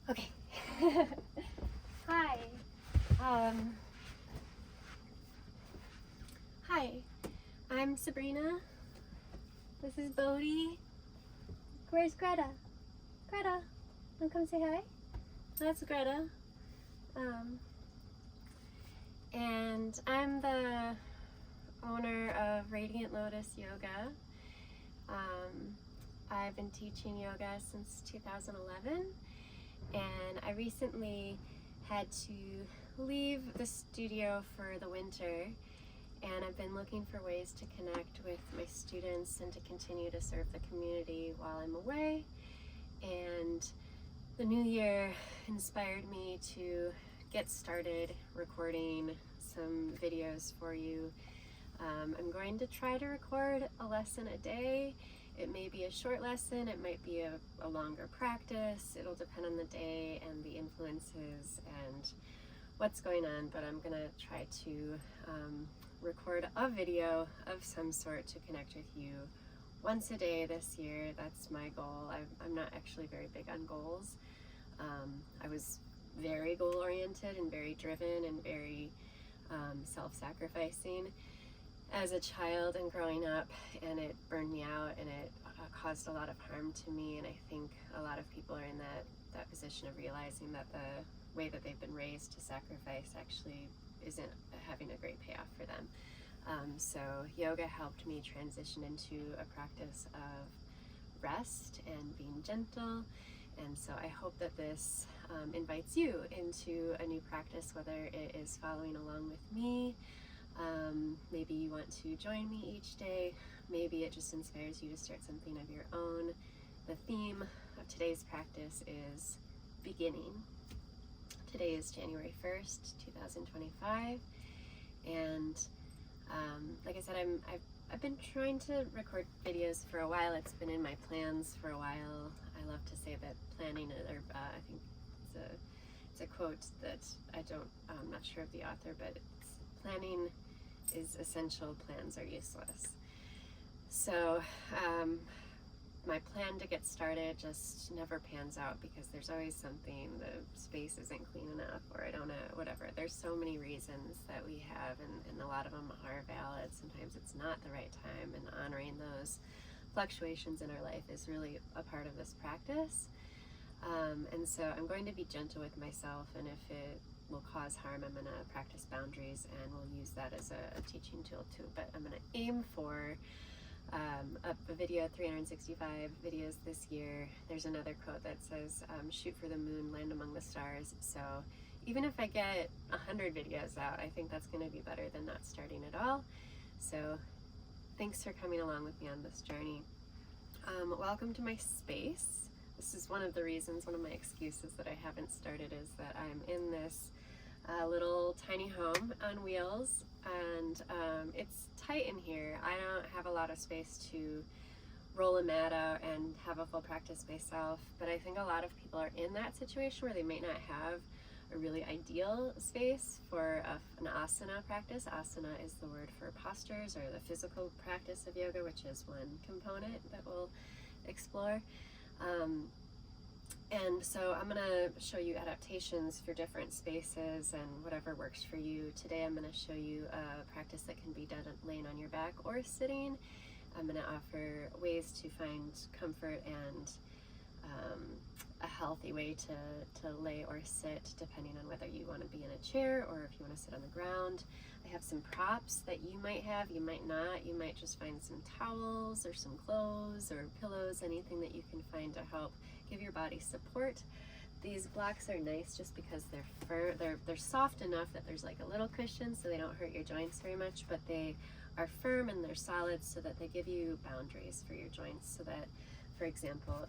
Okay. Hi. Um, Hi. I'm Sabrina. This is Bodhi. Where's Greta? Greta, wanna come say hi? That's Greta. And I'm the owner of Radiant Lotus Yoga. I've been teaching yoga since 2011, and I recently had to leave the studio for the winter, and I've been looking for ways to connect with my students and to continue to serve the community while I'm away. And the new year inspired me to get started recording some videos for you. I'm going to try to record a lesson a day. It may be a short lesson, it might be a longer practice. It'll depend on the day and the influences and what's going on, but I'm gonna try to record a video of some sort to connect with you once a day this year. That's my goal. I'm not actually very big on goals. I was very goal-oriented and very driven and very self-sacrificing as a child and growing up, and it burned me out, and it caused a lot of harm to me. And I think a lot of people are in that position of realizing that the way that they've been raised to sacrifice actually isn't having a great payoff for them. So yoga helped me transition into a practice of rest and being gentle. And so I hope that this invites you into a new practice, whether it is following along with me. Maybe you want to join me each day. Maybe it just inspires you to start something of your own. The theme of today's practice is beginning. Today is January 1st, 2025. And like I said, I've been trying to record videos for a while. It's been in my plans for a while. I love to say that planning, or I think it's a quote that I'm not sure of the author, but it's planning is essential, plans are useless. So my plan to get started just never pans out because there's always something, the space isn't clean enough, or I don't know, whatever. There's so many reasons that we have, and a lot of them are valid. Sometimes it's not the right time, and honoring those fluctuations in our life is really a part of this practice. And so I'm going to be gentle with myself, and if it will cause harm, I'm going to practice boundaries, and we'll use that as a teaching tool too. But I'm going to aim for a video, 365 videos this year. There's another quote that says, shoot for the moon, land among the stars. So even if I get 100 videos out, I think that's going to be better than not starting at all. So thanks for coming along with me on this journey. Welcome to my space. This is one of the reasons, one of my excuses that I haven't started is that I'm in this little tiny home on wheels, and it's tight in here. I don't have a lot of space to roll a mat out and have a full practice myself, but I think a lot of people are in that situation where they might not have a really ideal space for an asana practice. Asana is the word for postures, or the physical practice of yoga, which is one component that we'll explore. And so I'm going to show you adaptations for different spaces and whatever works for you. Today I'm going to show you a practice that can be done laying on your back or sitting. I'm going to offer ways to find comfort and a healthy way to lay or sit, depending on whether you want to be in a chair or if you want to sit on the ground. I have some props that you might have, you might not. You might just find some towels or some clothes or pillows, anything that you can find to help give your body support. These blocks are nice just because they're soft enough that there's like a little cushion, so they don't hurt your joints very much, but they are firm and they're solid so that they give you boundaries for your joints, so that, for example,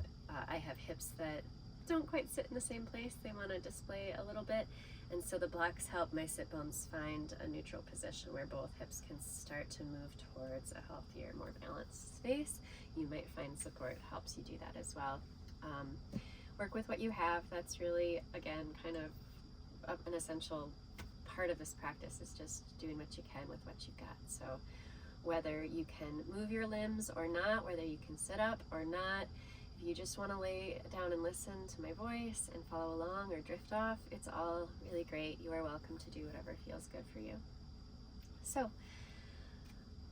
I have hips that don't quite sit in the same place. They want to display a little bit, and so the blocks help my sit bones find a neutral position where both hips can start to move towards a healthier, more balanced space. You might find support helps you do that as well. Work with what you have. That's really, again, kind of an essential part of this practice, is just doing what you can with what you've got. So whether you can move your limbs or not, whether you can sit up or not, If you just want to lay down and listen to my voice and follow along or drift off, it's all really great. You are welcome to do whatever feels good for you. So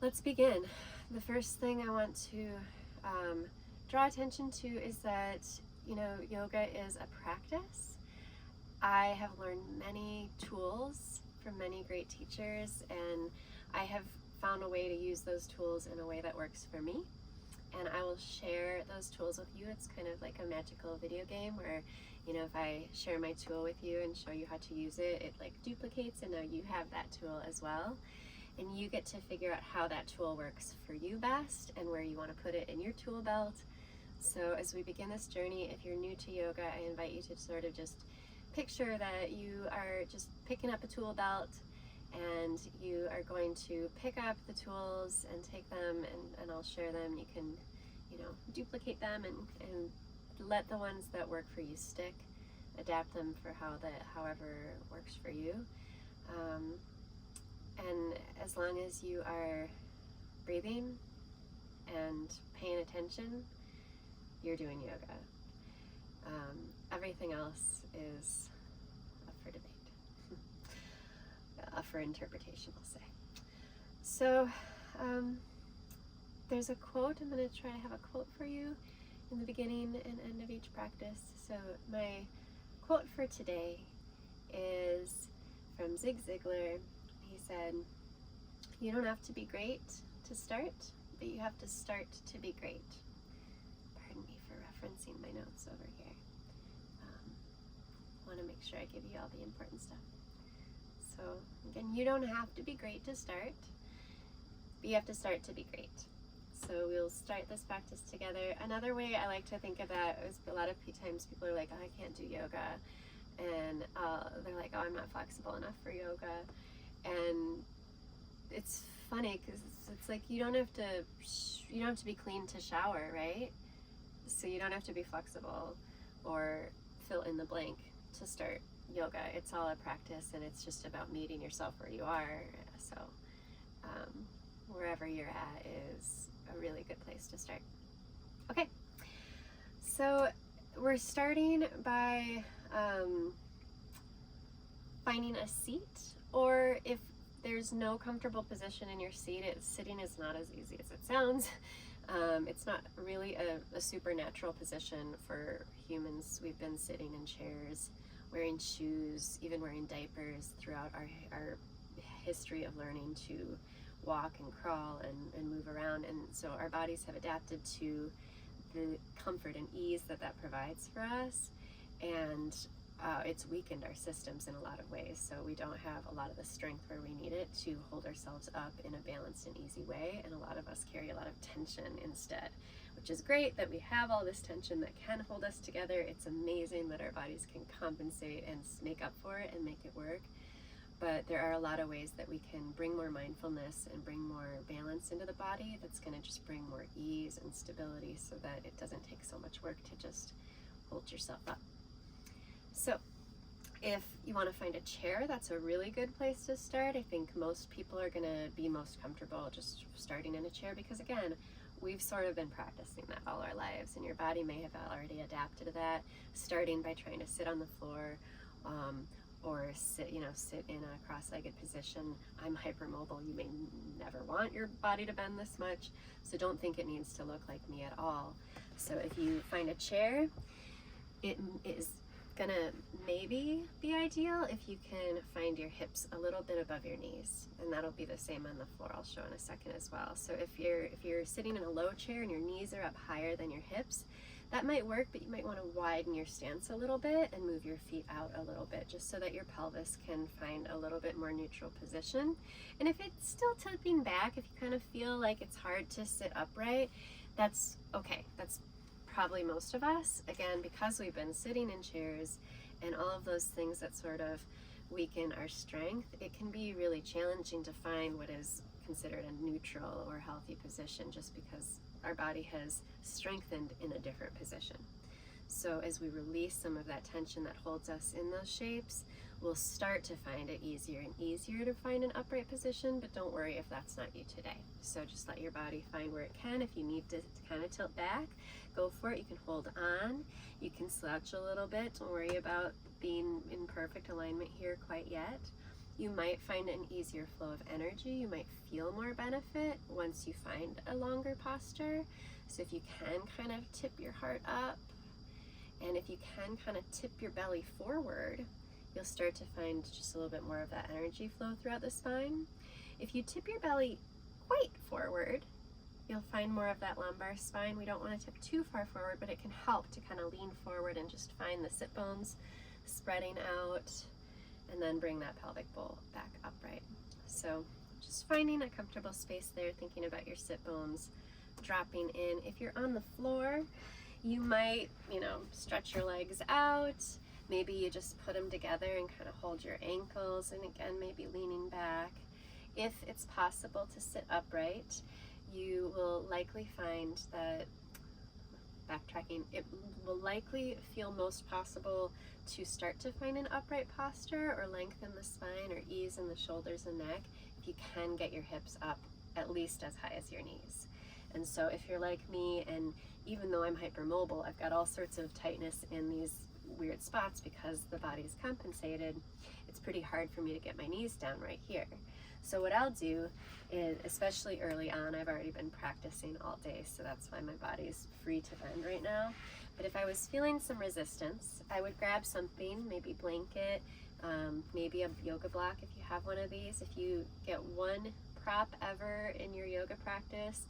let's begin. The first thing I want to draw attention to is that, yoga is a practice. I have learned many tools from many great teachers, and I have found a way to use those tools in a way that works for me. And I will share those tools with you. It's kind of like a magical video game where, if I share my tool with you and show you how to use it, it like duplicates, and now you have that tool as well. And you get to figure out how that tool works for you best and where you want to put it in your tool belt. So as we begin this journey, if you're new to yoga, I invite you to sort of just picture that you are just picking up a tool belt, and you are going to pick up the tools and take them, and I'll share them. You can, duplicate them and let the ones that work for you stick. Adapt them for however works for you. And as long as you are breathing and paying attention, you're doing yoga. Everything else is up for debate, up for interpretation, I'll say. So there's a quote. I'm going to try to have a quote for you in the beginning and end of each practice. So my quote for today is from Zig Ziegler. He said, "You don't have to be great to start, but you have to start to be great." Pardon me for referencing my notes over here. I want to make sure I give you all the important stuff. So again, you don't have to be great to start, but you have to start to be great. So we'll start this practice together. Another way I like to think of that is a lot of times people are like, "Oh, I can't do yoga," and they're like, "Oh, I'm not flexible enough for yoga." And it's funny because it's like you don't have to be clean to shower, right? So you don't have to be flexible or fill in the blank to start yoga. It's all a practice, and it's just about meeting yourself where you are. So wherever you're at is a really good place to start. Okay, so we're starting by finding a seat, or if there's no comfortable position in your seat, sitting is not as easy as it sounds. It's not really a supernatural position for humans. We've been sitting in chairs, wearing shoes, even wearing diapers throughout our history of learning to walk and crawl and move around. And so our bodies have adapted to the comfort and ease that provides for us. And it's weakened our systems in a lot of ways, so we don't have a lot of the strength where we need it to hold ourselves up in a balanced and easy way, and a lot of us carry a lot of tension instead, which is great that we have all this tension that can hold us together. It's amazing that our bodies can compensate and make up for it and make it work, but there are a lot of ways that we can bring more mindfulness and bring more balance into the body that's going to just bring more ease and stability so that it doesn't take so much work to just hold yourself up. So if you want to find a chair, that's a really good place to start. I think most people are going to be most comfortable just starting in a chair because, again, we've sort of been practicing that all our lives, and your body may have already adapted to that, starting by trying to sit on the floor or sit in a cross-legged position. I'm hypermobile. You may never want your body to bend this much, so don't think it needs to look like me at all. So if you find a chair, it is gonna maybe be ideal if you can find your hips a little bit above your knees, and that'll be the same on the floor. I'll show in a second as well. So if you're sitting in a low chair and your knees are up higher than your hips, that might work, but you might want to widen your stance a little bit and move your feet out a little bit just so that your pelvis can find a little bit more neutral position. And if it's still tipping back, if you kind of feel like it's hard to sit upright, that's okay. That's probably most of us, again, because we've been sitting in chairs and all of those things that sort of weaken our strength. It can be really challenging to find what is considered a neutral or healthy position just because our body has strengthened in a different position. So as we release some of that tension that holds us in those shapes, will start to find it easier and easier to find an upright position, but don't worry if that's not you today. So just let your body find where it can. If you need to kind of tilt back, go for it. You can hold on, you can slouch a little bit. Don't worry about being in perfect alignment here quite yet. You might find an easier flow of energy. You might feel more benefit once you find a longer posture. So if you can kind of tip your heart up, and if you can kind of tip your belly forward, you'll start to find just a little bit more of that energy flow throughout the spine. If you tip your belly quite forward, you'll find more of that lumbar spine. We don't want to tip too far forward, but it can help to kind of lean forward and just find the sit bones spreading out, and then bring that pelvic bowl back upright. So just finding a comfortable space there, thinking about your sit bones dropping in. If you're on the floor, you might, stretch your legs out. Maybe you just put them together and kind of hold your ankles, and again, maybe leaning back. If it's possible to sit upright, you will likely find that, backtracking, it will likely feel most possible to start to find an upright posture or lengthen the spine or ease in the shoulders and neck if you can get your hips up at least as high as your knees. And so if you're like me, and even though I'm hypermobile, I've got all sorts of tightness in these weird spots because the body's compensated, it's pretty hard for me to get my knees down right here. So what I'll do is, especially early on, I've already been practicing all day, so that's why my body's free to bend right now. But if I was feeling some resistance, I would grab something, maybe blanket, maybe a yoga block if you have one of these. If you get one prop ever in your yoga practice,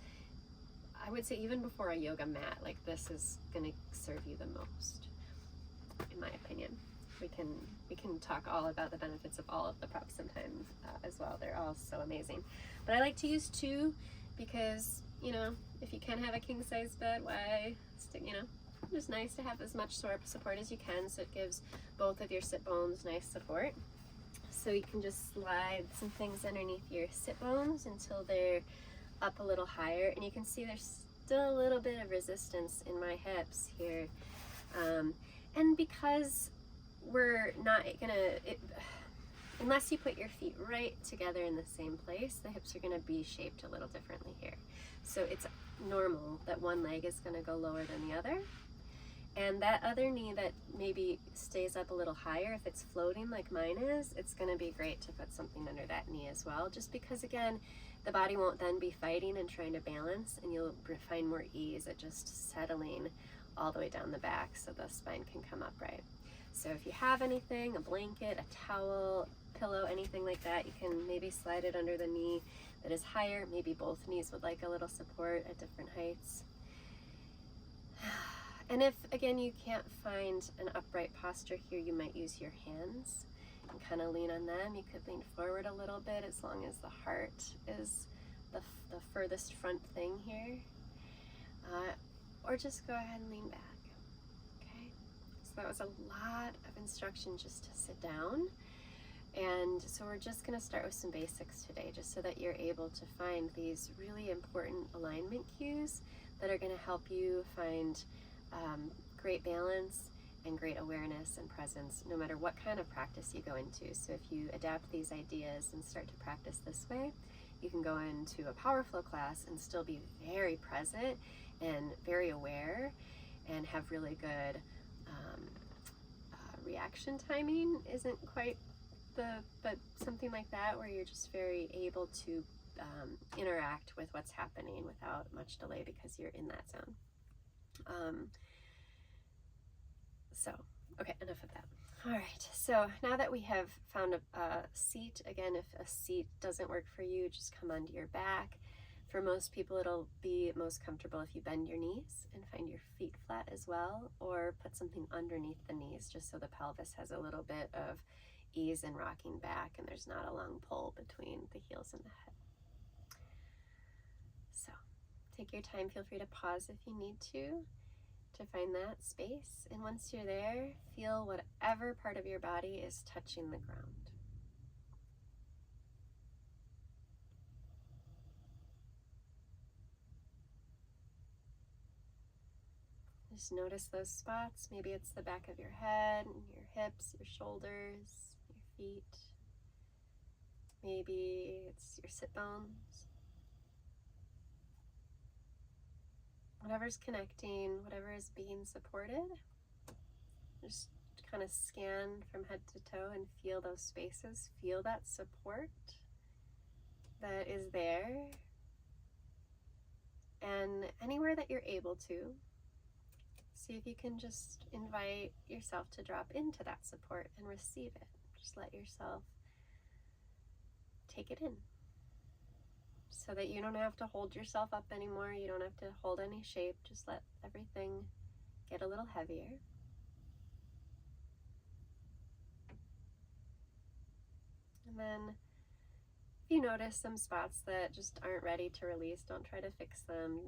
I would say even before a yoga mat, like this is gonna serve you the most, in my opinion. We can talk all about the benefits of all of the props sometimes as well. They're all so amazing. But I like to use two because, if you can have a king size bed, why, just nice to have as much support as you can, so it gives both of your sit bones nice support. So you can just slide some things underneath your sit bones until they're up a little higher, and you can see there's still a little bit of resistance in my hips here. And because we're not unless you put your feet right together in the same place, the hips are gonna be shaped a little differently here. So it's normal that one leg is gonna go lower than the other. And that other knee that maybe stays up a little higher, if it's floating like mine is, it's gonna be great to put something under that knee as well, just because again, the body won't then be fighting and trying to balance, and you'll find more ease at just settling all the way down the back so the spine can come upright. So if you have anything, a blanket, a towel, pillow, anything like that, you can maybe slide it under the knee that is higher. Maybe both knees would like a little support at different heights. And if, again, you can't find an upright posture here, you might use your hands and kind of lean on them. You could lean forward a little bit as long as the heart is the furthest front thing here. Or just go ahead and lean back. Okay, so that was a lot of instruction just to sit down. And so we're just going to start with some basics today, just so that you're able to find these really important alignment cues that are going to help you find great balance and great awareness and presence, no matter what kind of practice you go into. So if you adapt these ideas and start to practice this way, you can go into a power flow class and still be very present and very aware and have really good reaction timing isn't quite but something like that, where you're just very able to interact with what's happening without much delay because you're in that zone. So, okay, enough of that. All right, so now that we have found a seat, again, if a seat doesn't work for you, just come onto your back. For most people, it'll be most comfortable if you bend your knees and find your feet flat as well, or put something underneath the knees just so the pelvis has a little bit of ease in rocking back and there's not a long pull between the heels and the head. So take your time, feel free to pause if you need to find that space. And once you're there, feel whatever part of your body is touching the ground. Just notice those spots. Maybe it's the back of your head, your hips, your shoulders, your feet. Maybe it's your sit bones. Whatever's connecting, whatever is being supported, just kind of scan from head to toe and feel those spaces. Feel that support that is there. And anywhere that you're able to, see if you can just invite yourself to drop into that support and receive it. Just let yourself take it in, so that you don't have to hold yourself up anymore. You don't have to hold any shape. Just let everything get a little heavier. And then if you notice some spots that just aren't ready to release, don't try to fix them.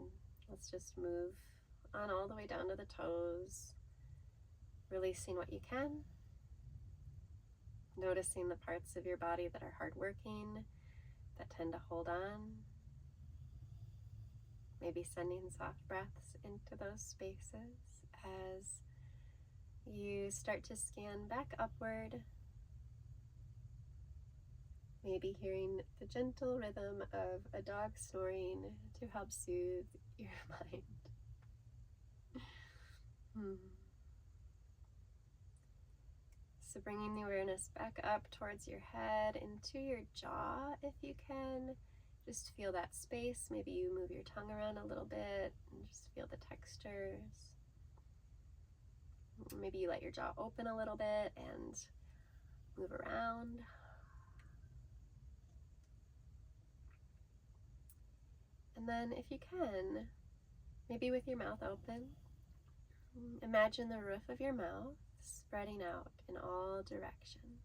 Let's just move on all the way down to the toes, releasing what you can. Noticing the parts of your body that are hardworking, that tend to hold on. Maybe sending soft breaths into those spaces as you start to scan back upward. Maybe hearing the gentle rhythm of a dog snoring to help soothe your mind. So bringing the awareness back up towards your head, into your jaw if you can. Just feel that space. Maybe you move your tongue around a little bit and just feel the textures. Maybe you let your jaw open a little bit and move around. And then if you can, maybe with your mouth open, imagine the roof of your mouth spreading out in all directions.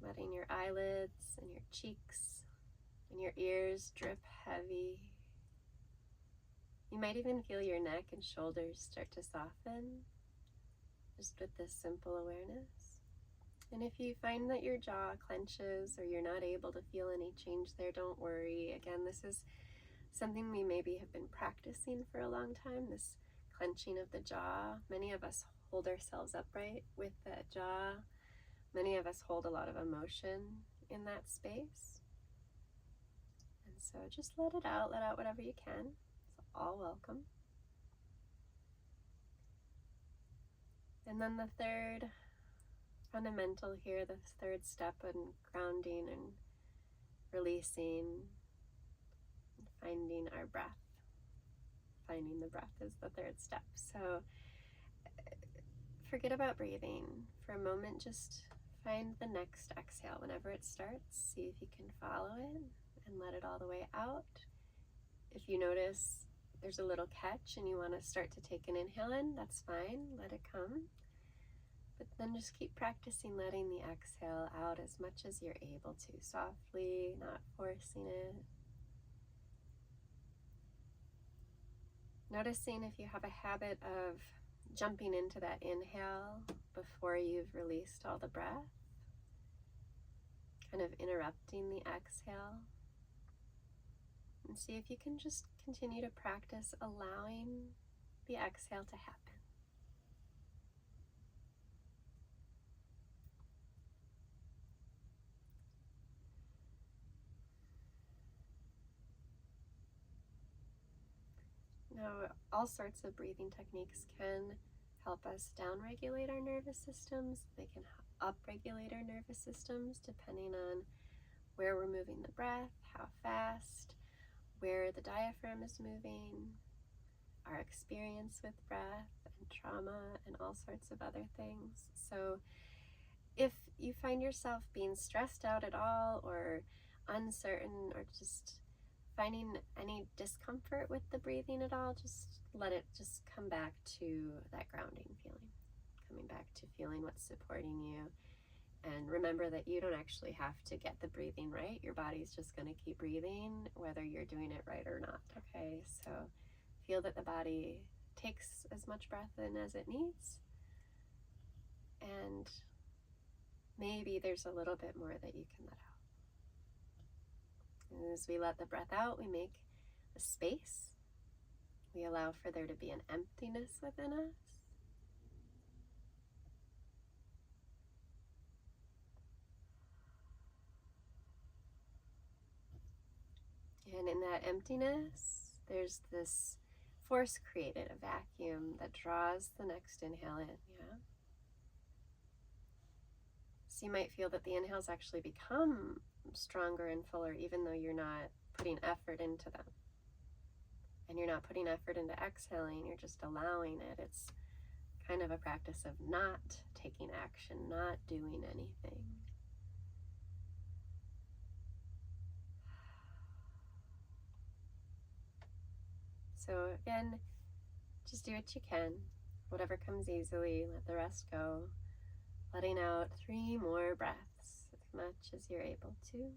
Letting your eyelids and your cheeks and your ears drip heavy. You might even feel your neck and shoulders start to soften just with this simple awareness. And if you find that your jaw clenches or you're not able to feel any change there, don't worry. Again, this is something we maybe have been practicing for a long time, this clenching of the jaw. Many of us hold ourselves upright with that jaw. Many of us hold a lot of emotion in that space. And so just let out whatever you can. It's all welcome. And then the third fundamental here, the third step in grounding and releasing, and finding our breath. Finding the breath is the third step. So forget about breathing for a moment. Just find the next exhale whenever it starts. See if you can follow it and let it all the way out. If you notice there's a little catch and you want to start to take an inhale in, that's fine. Let it come. But then just keep practicing letting the exhale out as much as you're able to, softly, not forcing it. Noticing if you have a habit of jumping into that inhale before you've released all the breath, kind of interrupting the exhale. And see if you can just continue to practice allowing the exhale to happen. Now, all sorts of breathing techniques can help us down-regulate our nervous systems. They can up-regulate our nervous systems depending on where we're moving the breath, how fast, where the diaphragm is moving, our experience with breath and trauma and all sorts of other things. So if you find yourself being stressed out at all or uncertain or just finding any discomfort with the breathing at all, just let it just come back to that grounding feeling, coming back to feeling what's supporting you. And remember that you don't actually have to get the breathing right. Your body's just going to keep breathing whether you're doing it right or not, okay? So feel that the body takes as much breath in as it needs, and maybe there's a little bit more that you can let out. And as we let the breath out, we make a space. We allow for there to be an emptiness within us. And in that emptiness, there's this force created, a vacuum that draws the next inhale in, yeah? So you might feel that the inhales actually become stronger and fuller even though you're not putting effort into them. And you're not putting effort into exhaling, you're just allowing it. It's kind of a practice of not taking action, not doing anything. So again, just do what you can. Whatever comes easily, let the rest go. Letting out 3 more breaths, as much as you're able to.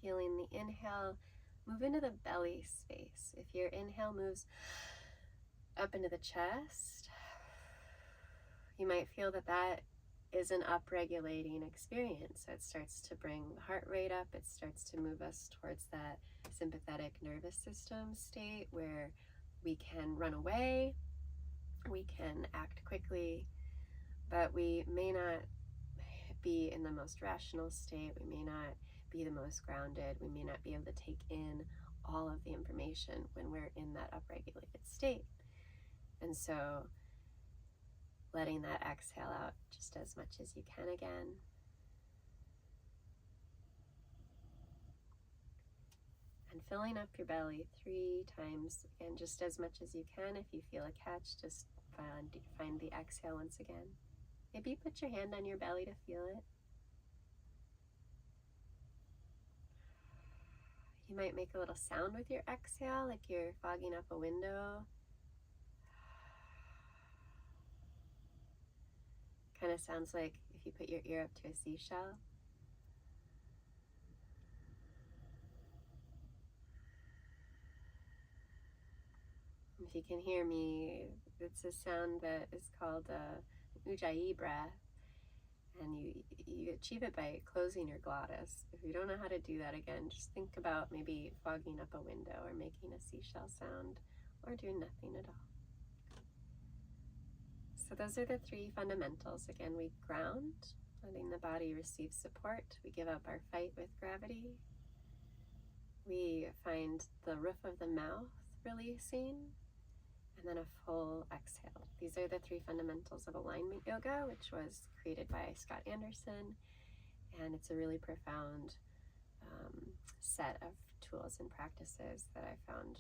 Feeling the inhale move into the belly space. If your inhale moves up into the chest, you might feel that that is an upregulating experience. So it starts to bring the heart rate up. It starts to move us towards that sympathetic nervous system state where we can run away, we can act quickly, but we may not be in the most rational state. We may not be the most grounded. We may not be able to take in all of the information when we're in that upregulated state. And so letting that exhale out just as much as you can again. And filling up your belly 3 times, again, just as much as you can. If you feel a catch, just find the exhale once again. Maybe put your hand on your belly to feel it. You might make a little sound with your exhale, like you're fogging up a window. Kind of sounds like if you put your ear up to a seashell. If you can hear me, it's a sound that is called Ujjayi breath, and you achieve it by closing your glottis. If you don't know how to do that, again, just think about maybe fogging up a window or making a seashell sound or doing nothing at all. So those are the 3 fundamentals. Again, we ground, letting the body receive support. We give up our fight with gravity. We find the roof of the mouth releasing, and then a full exhale. These are the 3 fundamentals of alignment yoga, which was created by Scott Anderson, and it's a really profound set of tools and practices that I found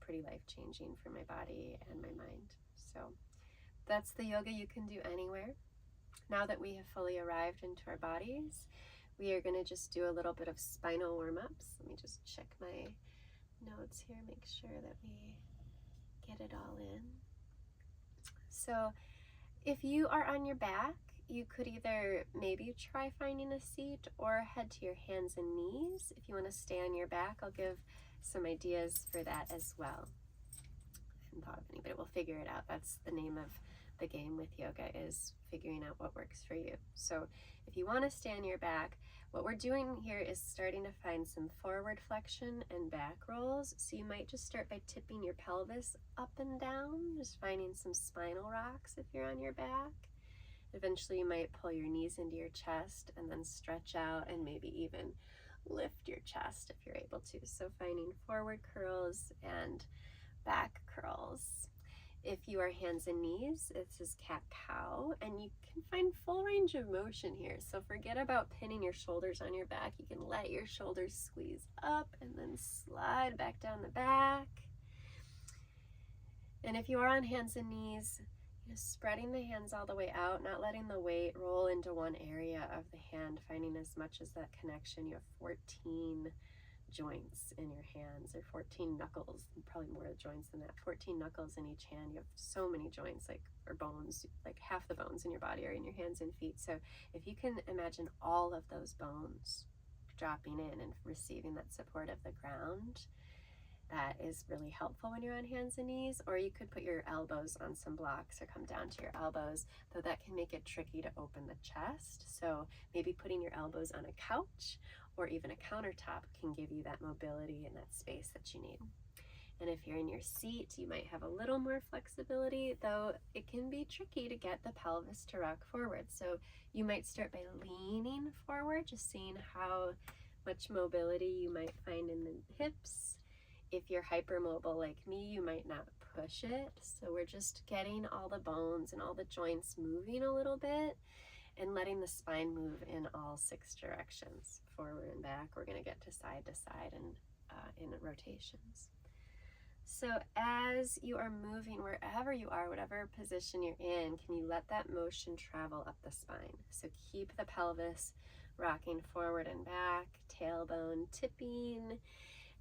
pretty life-changing for my body and my mind. So that's the yoga you can do anywhere. Now that we have fully arrived into our bodies, we are going to just do a little bit of spinal warm-ups. Let me just check my notes here, make sure that we get it all in. So if you are on your back, you could either maybe try finding a seat or head to your hands and knees. If you want to stay on your back, I'll give some ideas for that as well. I haven't thought of any, but we'll figure it out. That's the name of the game with yoga, is figuring out what works for you. So if you want to stay on your back, what we're doing here is starting to find some forward flexion and back rolls. So you might just start by tipping your pelvis up and down, just finding some spinal rocks if you're on your back. Eventually you might pull your knees into your chest and then stretch out and maybe even lift your chest if you're able to. So finding forward curls and back curls. If you are hands and knees, this is cat-cow, and you can find full range of motion here. So forget about pinning your shoulders on your back. You can let your shoulders squeeze up and then slide back down the back. And if you are on hands and knees, spreading the hands all the way out, not letting the weight roll into one area of the hand, finding as much as that connection. You have 14 joints in your hands, or 14 knuckles, probably more joints than that. 14 knuckles in each hand. You have so many joints, or bones, like half the bones in your body are in your hands and feet. So if you can imagine all of those bones dropping in and receiving that support of the ground, that is really helpful when you're on hands and knees. Or you could put your elbows on some blocks or come down to your elbows, though that can make it tricky to open the chest. So maybe putting your elbows on a couch or even a countertop can give you that mobility and that space that you need. And if you're in your seat, you might have a little more flexibility, though it can be tricky to get the pelvis to rock forward. So you might start by leaning forward, just seeing how much mobility you might find in the hips. If you're hypermobile like me, you might not push it. So we're just getting all the bones and all the joints moving a little bit and letting the spine move in all 6 directions, forward and back. We're going to get to side and in rotations. So as you are moving, wherever you are, whatever position you're in, can you let that motion travel up the spine? So keep the pelvis rocking forward and back, tailbone tipping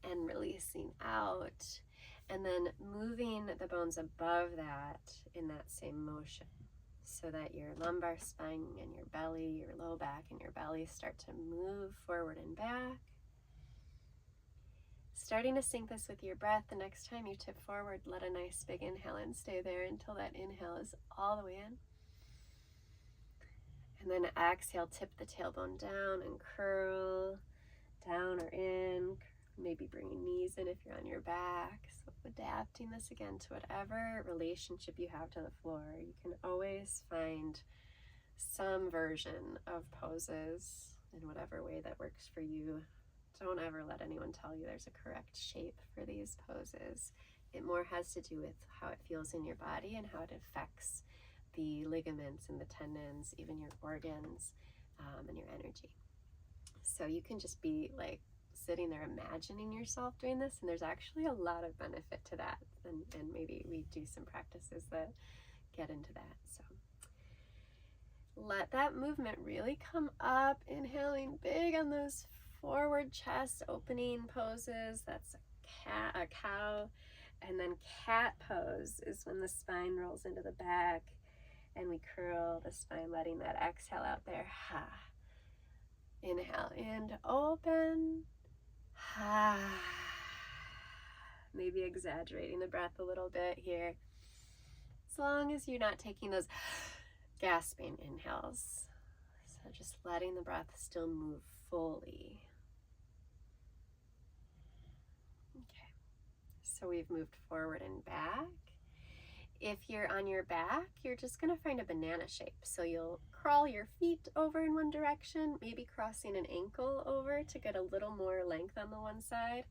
and releasing out, and then moving the bones above that in that same motion, so that your lumbar spine and your belly, your low back and your belly start to move forward and back. Starting to sync this with your breath. The next time you tip forward, let a nice big inhale and stay there until that inhale is all the way in. And then exhale, tip the tailbone down and curl down or in. Maybe bringing knees in if you're on your back. So adapting this again to whatever relationship you have to the floor. You can always find some version of poses in whatever way that works for you. Don't ever let anyone tell you there's a correct shape for these poses. It more has to do with how it feels in your body and how it affects the ligaments and the tendons, even your organs, and your energy. So you can just be like sitting there imagining yourself doing this, and there's actually a lot of benefit to that, and maybe we do some practices that get into that. So let that movement really come up, inhaling big on those forward chest opening poses. That's a cow. And then cat pose is when the spine rolls into the back and we curl the spine, letting that exhale out there. Ha. Inhale in to open. Ha. Maybe exaggerating the breath a little bit here, as long as you're not taking those gasping inhales. So just letting the breath still move fully. Okay, so we've moved forward and back. If you're on your back, you're just going to find a banana shape. So you'll crawl your feet over in one direction, maybe crossing an ankle over to get a little more length on the one side.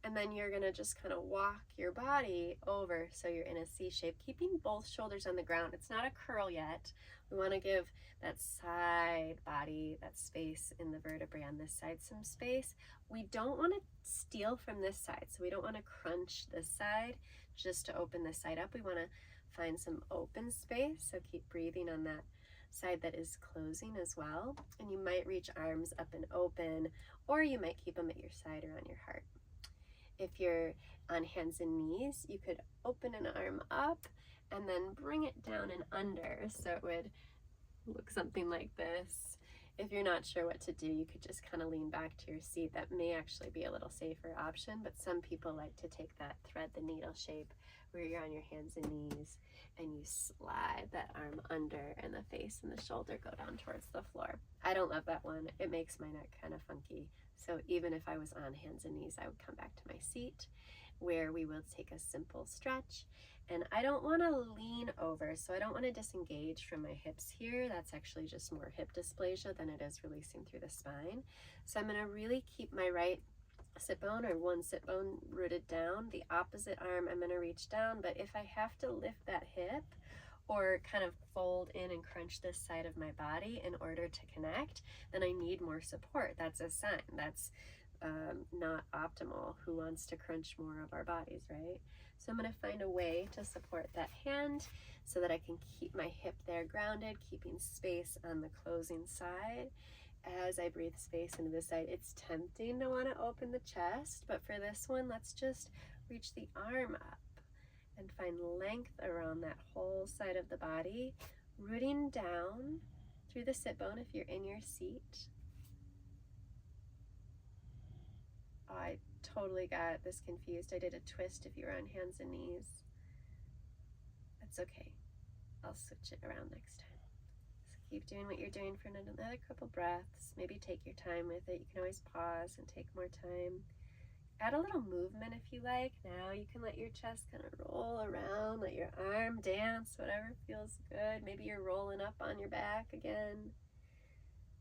And then you're going to just kind of walk your body over so you're in a C shape, keeping both shoulders on the ground. It's not a curl yet. We want to give that side body, that space in the vertebrae on this side, some space. We don't want to steal from this side, so we don't want to crunch this side just to open this side up. We want to find some open space, so keep breathing on that side that is closing as well. And you might reach arms up and open, or you might keep them at your side or on your heart. If you're on hands and knees, you could open an arm up and then bring it down and under, so it would look something like this. If you're not sure what to do, you could just kind of lean back to your seat. That may actually be a little safer option, but some people like to take that thread the needle shape where you're on your hands and knees and you slide that arm under and the face and the shoulder go down towards the floor. I don't love that one. It makes my neck kind of funky. So even if I was on hands and knees, I would come back to my seat where we will take a simple stretch. And I don't want to lean over, so I don't want to disengage from my hips here. That's actually just more hip dysplasia than it is releasing through the spine. So I'm going to really keep my right sit bone or one sit bone rooted down. The opposite arm, I'm going to reach down, but if I have to lift that hip or kind of fold in and crunch this side of my body in order to connect, then I need more support. That's a sign. That's not optimal. Who wants to crunch more of our bodies, right? So I'm going to find a way to support that hand so that I can keep my hip there grounded, keeping space on the closing side. As I breathe space into this side, it's tempting to want to open the chest, but for this one, let's just reach the arm up and find length around that whole side of the body, rooting down through the sit bone if you're in your seat. Oh, I totally got this confused. I did a twist if you were on hands and knees. That's okay. I'll switch it around next time. So keep doing what you're doing for another couple breaths. Maybe take your time with it. You can always pause and take more time. Add a little movement if you like. Now you can let your chest kind of roll around, let your arm dance, whatever feels good. Maybe you're rolling up on your back again.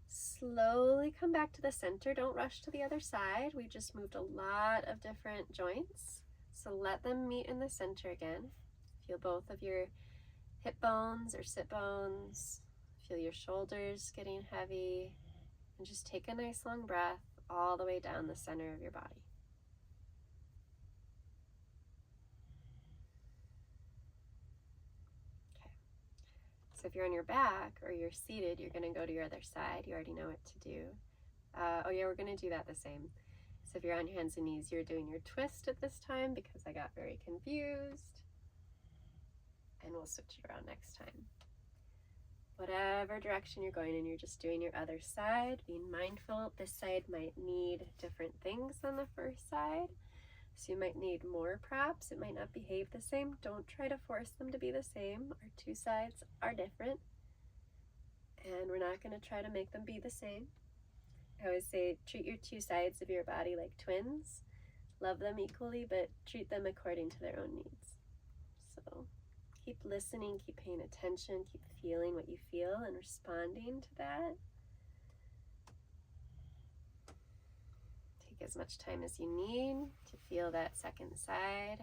Slowly come back to the center. Don't rush to the other side. We just moved a lot of different joints. So let them meet in the center again. Feel both of your hip bones or sit bones. Feel your shoulders getting heavy. And just take a nice long breath all the way down the center of your body. So if you're on your back or you're seated, you're going to go to your other side. You already know what to do. Oh yeah, we're going to do that the same. So if you're on your hands and knees, you're doing your twist at this time because I got very confused. And we'll switch it around next time. Whatever direction you're going in, you're just doing your other side. Being mindful, this side might need different things than the first side. So you might need more props. It might not behave the same. Don't try to force them to be the same. Our two sides are different. And we're not going to try to make them be the same. I always say treat your two sides of your body like twins. Love them equally, but treat them according to their own needs. So keep listening, keep paying attention, keep feeling what you feel and responding to that. Take as much time as you need to feel that second side.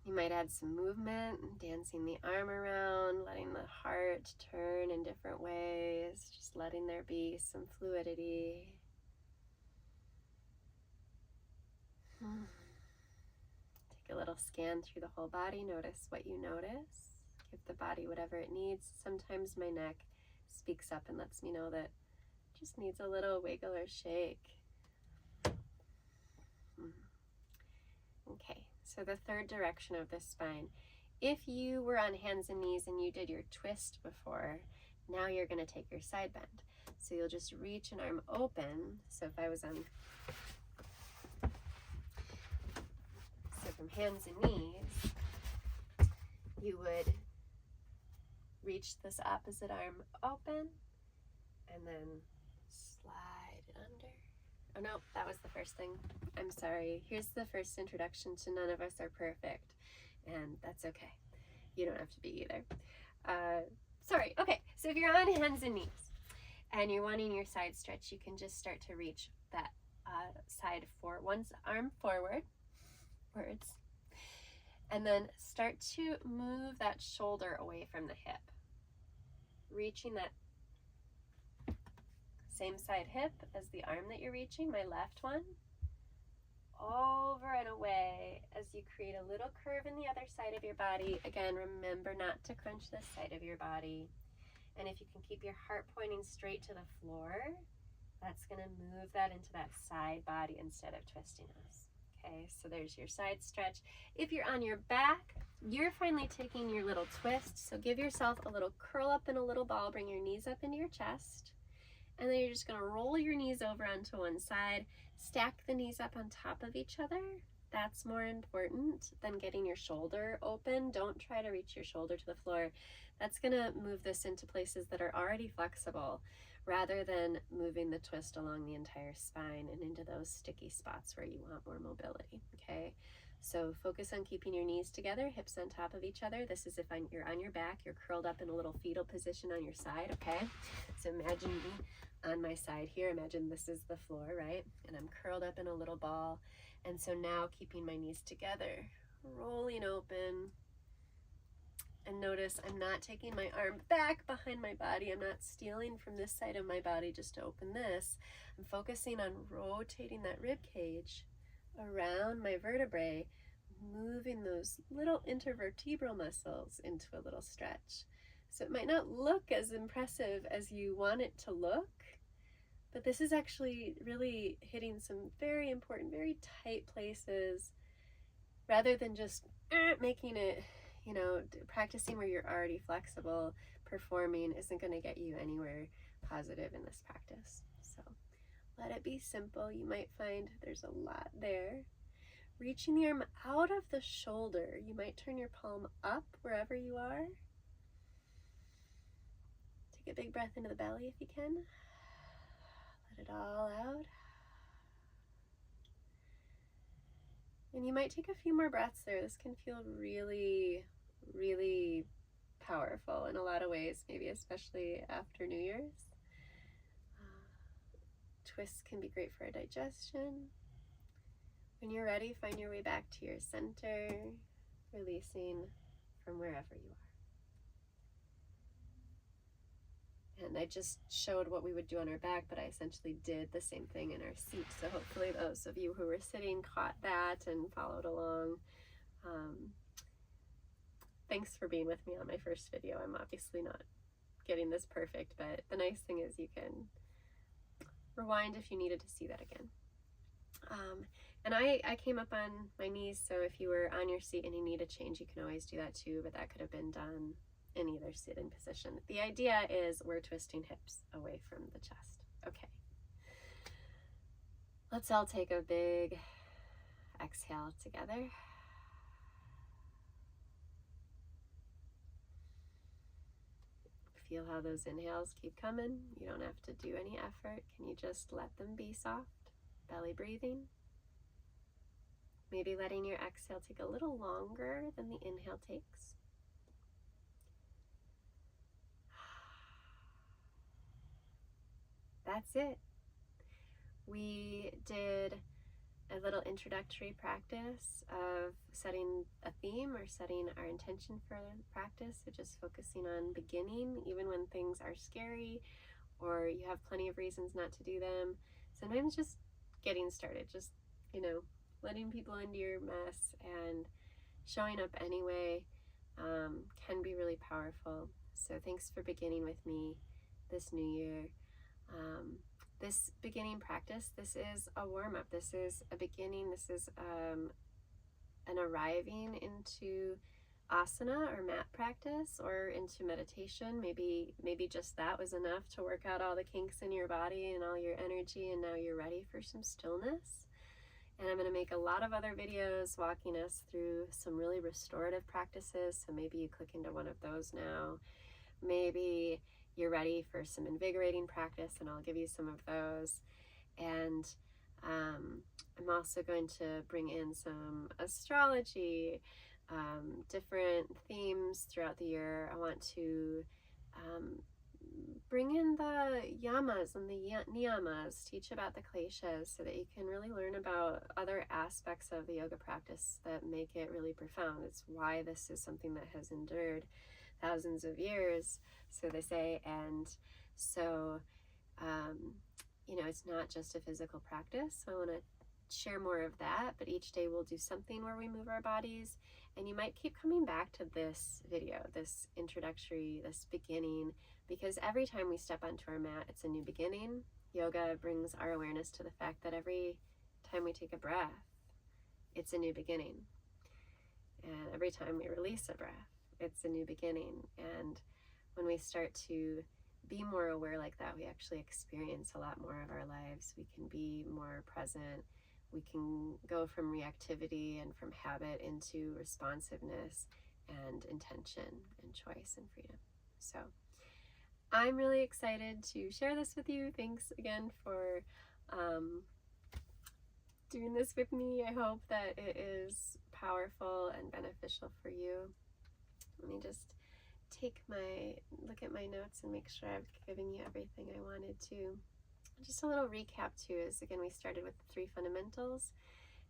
You might add some movement, dancing the arm around, letting the heart turn in different ways, just letting there be some fluidity. Take a little scan through the whole body. Notice what you notice. Give the body whatever it needs. Sometimes my neck speaks up and lets me know that it just needs a little wiggle or shake. Okay, so the third direction of the spine. If you were on hands and knees and you did your twist before, now you're going to take your side bend. So you'll just reach an arm open. So if I was on, from hands and knees, you would reach this opposite arm open and then slide it under. Oh no, that was the first thing. I'm sorry. Here's the first introduction to None of Us Are Perfect, and that's okay. You don't have to be either. Sorry. Okay, so if you're on hands and knees and you're wanting your side stretch, you can just start to reach that side for one arm forward, words, and then start to move that shoulder away from the hip, reaching that same side hip as the arm that you're reaching, my left one, over and away as you create a little curve in the other side of your body. Again, remember not to crunch this side of your body. And if you can keep your heart pointing straight to the floor, that's going to move that into that side body instead of twisting us. Okay, so there's your side stretch. If you're on your back, you're finally taking your little twist. So give yourself a little curl up in a little ball, bring your knees up into your chest. And then you're just going to roll your knees over onto one side, stack the knees up on top of each other. That's more important than getting your shoulder open. Don't try to reach your shoulder to the floor. That's going to move this into places that are already flexible rather than moving the twist along the entire spine and into those sticky spots where you want more mobility, okay? So focus on keeping your knees together, hips on top of each other. This is if you're on your back, you're curled up in a little fetal position on your side, okay? So imagine me on my side here. Imagine this is the floor, right? And I'm curled up in a little ball. And so now keeping my knees together, rolling open. And notice I'm not taking my arm back behind my body. I'm not stealing from this side of my body just to open this. I'm focusing on rotating that rib cage around my vertebrae, moving those little intervertebral muscles into a little stretch. So it might not look as impressive as you want it to look, but this is actually really hitting some very important, very tight places rather than just making it, you know, practicing where you're already flexible. Performing isn't going to get you anywhere positive in this practice. So let it be simple. You might find there's a lot there. Reaching the arm out of the shoulder. You might turn your palm up wherever you are. Take a big breath into the belly if you can. Let it all out. And you might take a few more breaths there. This can feel really, really powerful in a lot of ways, maybe especially after New Year's. Twists can be great for our digestion. When you're ready, find your way back to your center, releasing from wherever you are. And I just showed what we would do on our back, but I essentially did the same thing in our seat. So hopefully those of you who were sitting caught that and followed along. Thanks for being with me on my first video. I'm obviously not getting this perfect, but the nice thing is you can rewind if you needed to see that again. And I came up on my knees, so if you were on your seat and you need a change, you can always do that too, but that could have been done in either sitting position. The idea is we're twisting hips away from the chest. Okay. Let's all take a big exhale together. Feel how those inhales keep coming. You don't have to do any effort. Can you just let them be soft? Belly breathing. Maybe letting your exhale take a little longer than the inhale takes. That's it. We did a little introductory practice of setting a theme or setting our intention for the practice. So just focusing on beginning, even when things are scary or you have plenty of reasons not to do them. Sometimes just getting started, just, letting people into your mess and showing up anyway can be really powerful. So thanks for beginning with me this new year. This beginning practice, this is a warm-up. This is a beginning. This is an arriving into asana or mat practice or into meditation. Maybe just that was enough to work out all the kinks in your body and all your energy, and now you're ready for some stillness. And I'm going to make a lot of other videos walking us through some really restorative practices. So maybe you click into one of those now. Maybe you're ready for some invigorating practice, and I'll give you some of those. And I'm also going to bring in some astrology, different themes throughout the year. I want to bring in the yamas and the niyamas, teach about the kleshas so that you can really learn about other aspects of the yoga practice that make it really profound. It's why this is something that has endured thousands of years, so they say. And so it's not just a physical practice. So I want to share more of that, but each day we'll do something where we move our bodies, and you might keep coming back to this video, this introductory, this beginning, because every time we step onto our mat, it's a new beginning. Yoga brings our awareness to the fact that every time we take a breath, it's a new beginning. And every time we release a breath, it's a new beginning. And when we start to be more aware like that, we actually experience a lot more of our lives. We can be more present. We can go from reactivity and from habit into responsiveness and intention and choice and freedom. So I'm really excited to share this with you. Thanks again for doing this with me. I hope that it is powerful and beneficial for you. Let me just look at my notes and make sure I've given you everything I wanted to. Just a little recap too is, again, we started with the 3 fundamentals,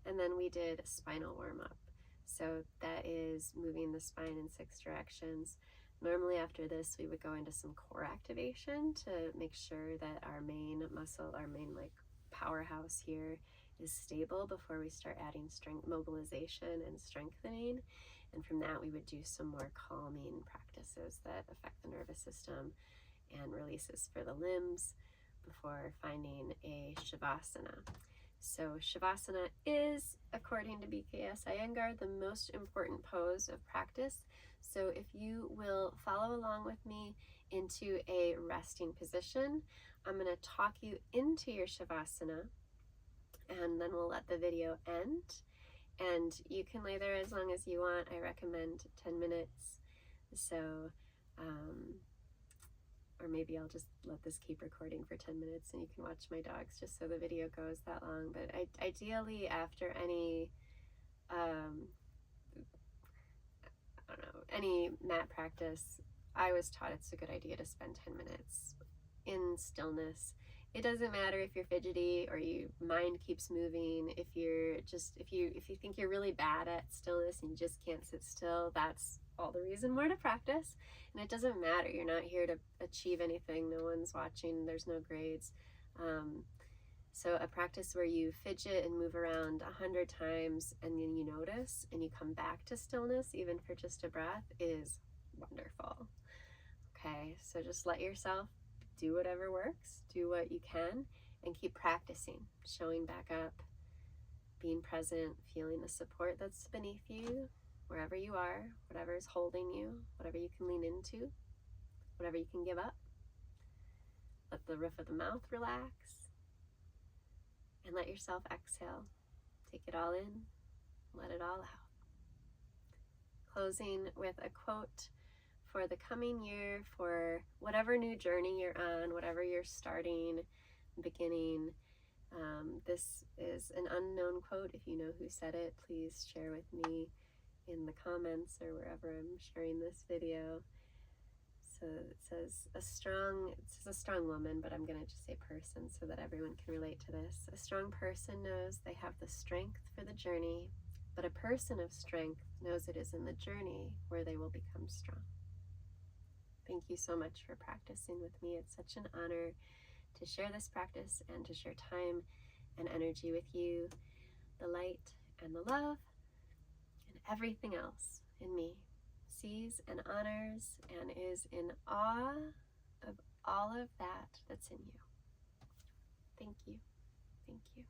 and then we did a spinal warm-up. So that is moving the spine in 6 directions. Normally after this, we would go into some core activation to make sure that our main muscle, our main powerhouse here is stable before we start adding strength, mobilization and strengthening. And from that, we would do some more calming practices that affect the nervous system and releases for the limbs before finding a Shavasana. So Shavasana is, according to BKS Iyengar, the most important pose of practice. So if you will follow along with me into a resting position, I'm going to talk you into your Shavasana, and then we'll let the video end. And you can lay there as long as you want. I recommend 10 minutes. So or maybe I'll just let this keep recording for 10 minutes and you can watch my dogs just so the video goes that long. But ideally after any, I don't know, any mat practice, I was taught it's a good idea to spend 10 minutes in stillness. It doesn't matter if you're fidgety or your mind keeps moving. If you think you're really bad at stillness and you just can't sit still, that's all the reason more to practice. And it doesn't matter. You're not here to achieve anything. No one's watching. There's no grades. So a practice where you fidget and move around 100 times and then you notice and you come back to stillness, even for just a breath, is wonderful. Okay, so just let yourself do whatever works, do what you can, and keep practicing, showing back up, being present, feeling the support that's beneath you, wherever you are, whatever is holding you, whatever you can lean into, whatever you can give up. Let the roof of the mouth relax, and let yourself exhale. Take it all in, let it all out. Closing with a quote for the coming year, for whatever new journey you're on, whatever you're starting, beginning. This is an unknown quote. If you know who said it, please share with me in the comments or wherever I'm sharing this video. So it says a strong woman, but I'm going to just say person so that everyone can relate to this. A strong person knows they have the strength for the journey, but a person of strength knows it is in the journey where they will become strong. Thank you so much for practicing with me. It's such an honor to share this practice and to share time and energy with you, the light and the love and everything else in me sees and honors and is in awe of all of that that's in you. Thank you. Thank you.